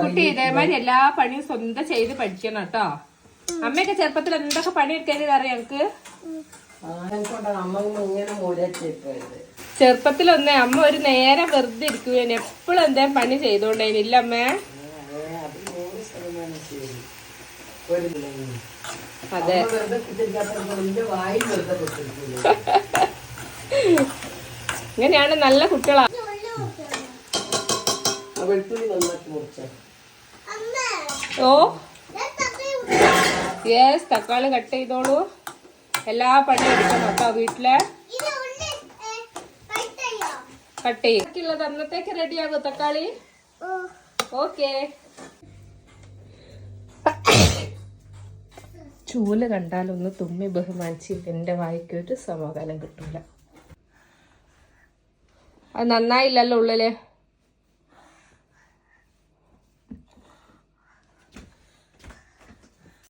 കുട്ടി ഇതേമാതിരി എല്ലാ പണിയും സ്വന്തം ചെയ്ത് പഠിക്കണം കേട്ടോ. അമ്മയൊക്കെ ചെറുപ്പത്തിൽ എന്തൊക്കെ പണിയെടുക്കുന്നത് അറിയാം ഞങ്ങക്ക്. ചെറുപ്പത്തിലൊന്നേ അമ്മ ഒരു നേരം വെറുതെ ഇരിക്കുകയാണ്, എപ്പോഴും എന്തേലും പണി ചെയ്തോണ്ടേനില്ല അമ്മേ. അതെ ഇങ്ങനെയാണ് നല്ല കുട്ടികളാ. ഓ യെസ്, തക്കാളി കട്ട് ചെയ്തോളൂ. എല്ലാ പണിയും എടുക്കണം കേട്ടോ വീട്ടിലെ. കട്ട് ചെയ്യും അന്നത്തേക്ക് റെഡിയാകും തക്കാളി. ഓക്കെ. ചൂല് കണ്ടാലൊന്ന് തുമ്മി ബഹുമാനിച്ചില്ല, എൻ്റെ വായിക്കൊരു സമാധാനം കിട്ടൂല. അത് നന്നായില്ലല്ലോ ഉള്ളില്.